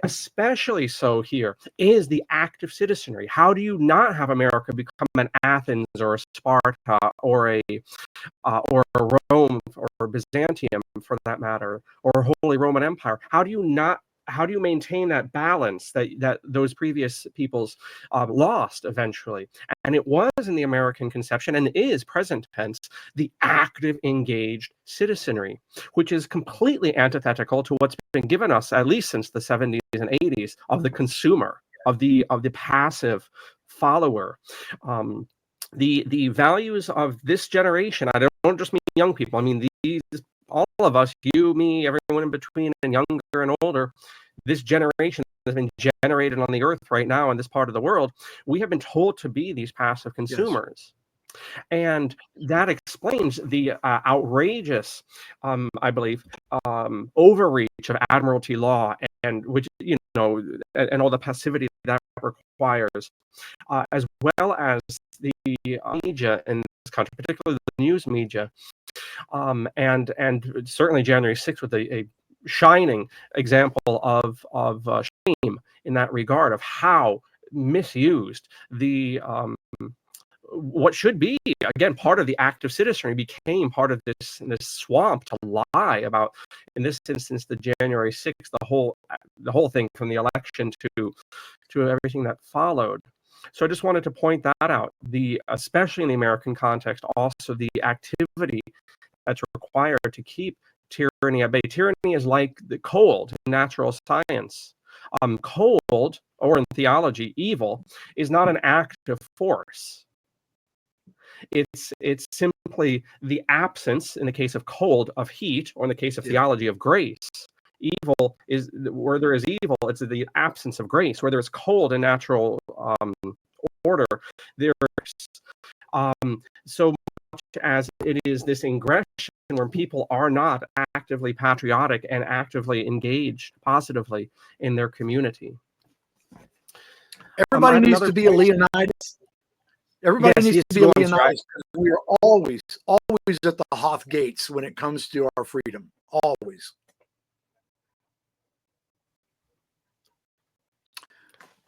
especially so here, is the active citizenry. How do you not have America become an Athens or a Sparta or a Rome or Byzantium, for that matter, or Holy Roman Empire? How do you maintain that balance that those previous peoples lost eventually? And it was in the American conception, and is present tense, the active, engaged citizenry, which is completely antithetical to what's been given us, at least since the 70s and 80s, of the consumer, of the passive follower. The values of this generation, I don't just mean young people, I mean all of us, you, me, everyone in between, and younger and older, this generation has been generated on the earth right now in this part of the world, we have been told to be these passive consumers. And that explains the outrageous, I believe, overreach of admiralty law, and which, and all the passivity that requires, as well as the media in this country, particularly the news media, and certainly January 6th with a shining example of shame in that regard, of how misused the what should be, again, part of the active citizenry became part of this swamp to lie about, in this instance, the January 6th, the whole thing from the election to everything that followed. So I just wanted to point that out, especially in the American context, also the activity that's required to keep tyranny at bay. Tyranny is like the cold in natural science. Cold, or in theology, evil, is not an active force. It's simply the absence, in the case of cold, of heat, or in the case of theology, of grace. Evil is where there is evil. It's the absence of grace. Where there's cold in natural order, there's so much as it is this ingression where people are not actively patriotic and actively engaged positively in their community. Everybody needs to be a Leonidas. Everybody needs to be a Leonidas, because we are always at the Hoth gates when it comes to our freedom. Always.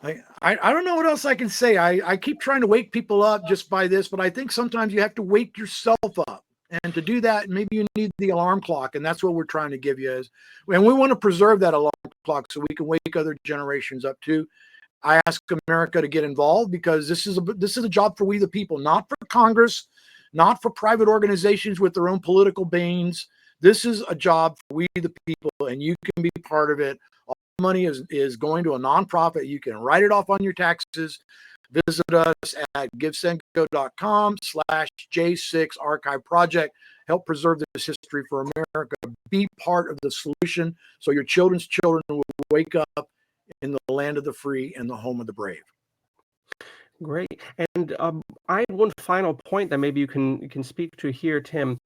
I don't know what else I can say. I keep trying to wake people up just by this, but I think sometimes you have to wake yourself up. And to do that, maybe you need the alarm clock, and that's what we're trying to give you. And we want to preserve that alarm clock so we can wake other generations up too. I ask America to get involved, because this is a job for we the people, not for Congress, not for private organizations with their own political banes. This is a job for we the people, and you can be part of it. All the money is going to a nonprofit. You can write it off on your taxes. Visit us at givesendgo.com/J6 Archive Project. Help preserve this history for America. Be part of the solution so your children's children will wake up in the land of the free and the home of the brave. Great. And I have one final point that maybe you can speak to here, Tim,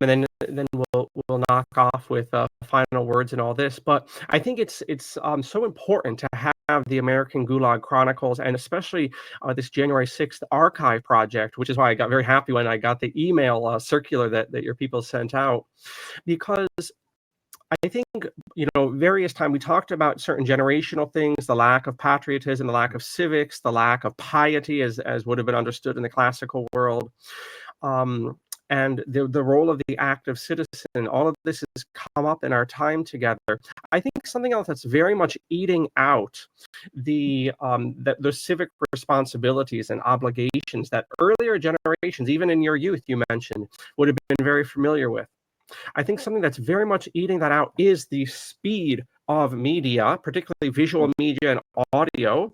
and then we'll knock off with final words and all this. But I think it's so important to have the American Gulag Chronicles, and especially this January 6th archive project, which is why I got very happy when I got the email circular that your people sent out, because I think, various times we talked about certain generational things, the lack of patriotism, the lack of civics, the lack of piety, as would have been understood in the classical world, and the role of the active citizen. All of this has come up in our time together. I think something else that's very much eating out the civic responsibilities and obligations that earlier generations, even in your youth, you mentioned, would have been very familiar with. I think something that's very much eating that out is the speed of media, particularly visual media and audio.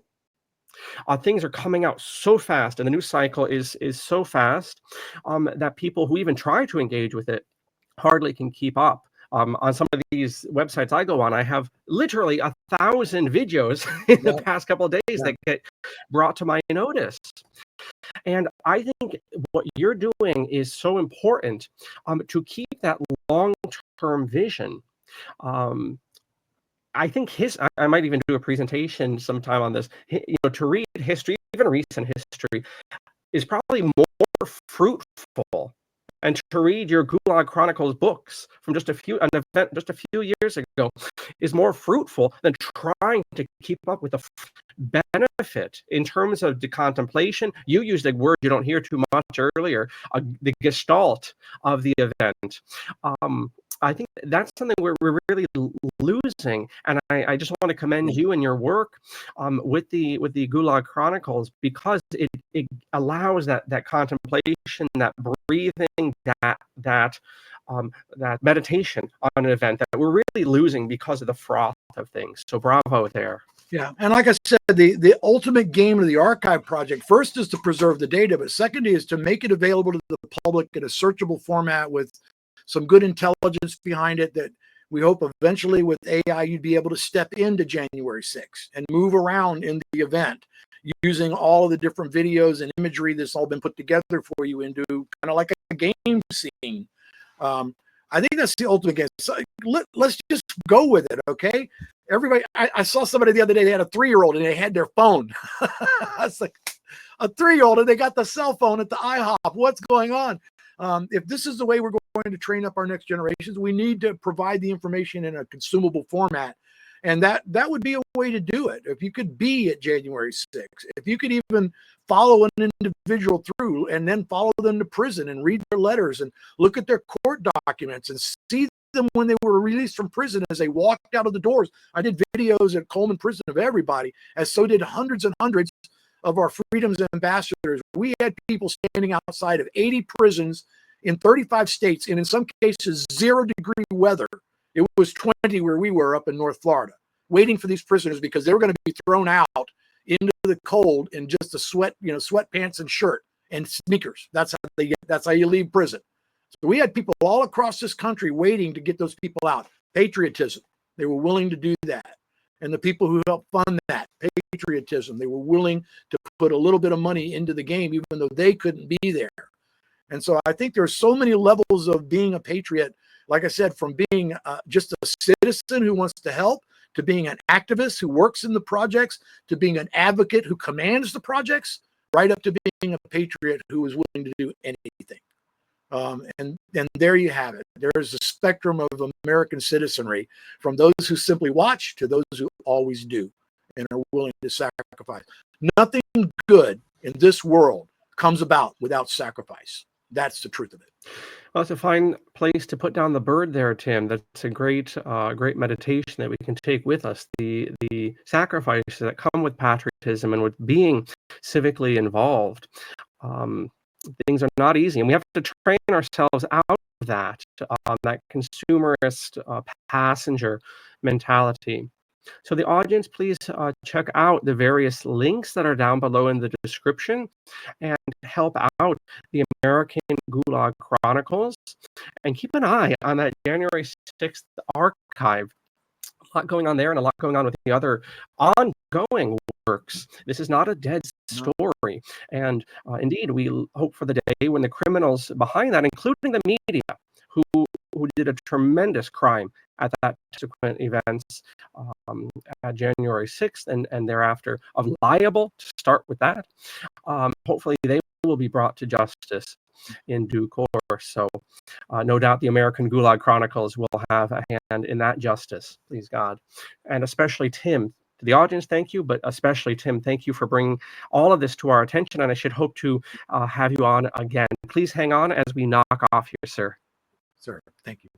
Things are coming out so fast, and the news cycle is so fast that people who even try to engage with it hardly can keep up. On some of these websites I go on, I have literally 1,000 videos in the past couple of days that get brought to my notice. And I think what you're doing is so important to keep that long-term vision. I think I might even do a presentation sometime on this. To read history, even recent history, is probably more fruitful. And to read your Gulag Chronicles books from just a few years ago is more fruitful than trying to keep up with the benefit in terms of the contemplation. You used a word you don't hear too much earlier, the gestalt of the event. I think that's something we're really losing, and I just want to commend you and your work with the Gulag Chronicles, because it allows that contemplation, that breathing, that meditation on an event that we're really losing because of the froth of things. So bravo there. Yeah, and like I said, the ultimate game of the archive project, first is to preserve the data, but second is to make it available to the public in a searchable format with some good intelligence behind it, that We hope eventually with AI, you'd be able to step into January 6th and move around in the event using all of the different videos and imagery that's all been put together for you into kind of like a game scene. I think that's the ultimate game. So let's just go with it, okay? Everybody, I saw somebody the other day, they had a 3-year-old and they had their phone. I was like, a 3-year-old and they got the cell phone at the IHOP. What's going on? If this is the way we're going to train up our next generations, we need to provide the information in a consumable format. And that would be a way to do it. If you could be at January 6th, if you could even follow an individual through and then follow them to prison and read their letters and look at their court documents and see them when they were released from prison as they walked out of the doors. I did videos at Coleman Prison of everybody, as so did hundreds and hundreds of our Freedom's ambassadors. We had people standing outside of 80 prisons in 35 states, and in some cases, 0-degree weather. It was 20 where we were up in North Florida, waiting for these prisoners because they were going to be thrown out into the cold in just a sweatpants and shirt and sneakers. That's how you leave prison. So we had people all across this country waiting to get those people out. Patriotism. They were willing to do that. And the people who helped fund that, patriotism, they were willing to put a little bit of money into the game, even though they couldn't be there. And so I think there's so many levels of being a patriot. Like I said, from being just a citizen who wants to help, to being an activist who works in the projects, to being an advocate who commands the projects, right up to being a patriot who is willing to do anything. And there you have it. There's a spectrum of American citizenry, from those who simply watch to those who always do and are willing to sacrifice. Nothing good in this world comes about without sacrifice. That's the truth of it. Well, it's a fine place to put down the bird there, Tim. That's a great meditation that we can take with us. The sacrifices that come with patriotism and with being civically involved. Things are not easy, and we have to train ourselves out of that consumerist passenger mentality. So the audience, please check out the various links that are down below in the description and help out the American Gulag Chronicles. And keep an eye on that January 6th archive. A lot going on there and a lot going on with the other ongoing works. This is not a dead story. And indeed, we hope for the day when the criminals behind that, including the media, who did a tremendous crime at that subsequent events at January 6th and thereafter, of liable to start with that. Hopefully they will be brought to justice in due course. So no doubt the American Gulag Chronicles will have a hand in that justice, please God. And especially Tim, to the audience, thank you, but especially Tim, thank you for bringing all of this to our attention, and I should hope to have you on again. Please hang on as we knock off here, sir. Sir, thank you.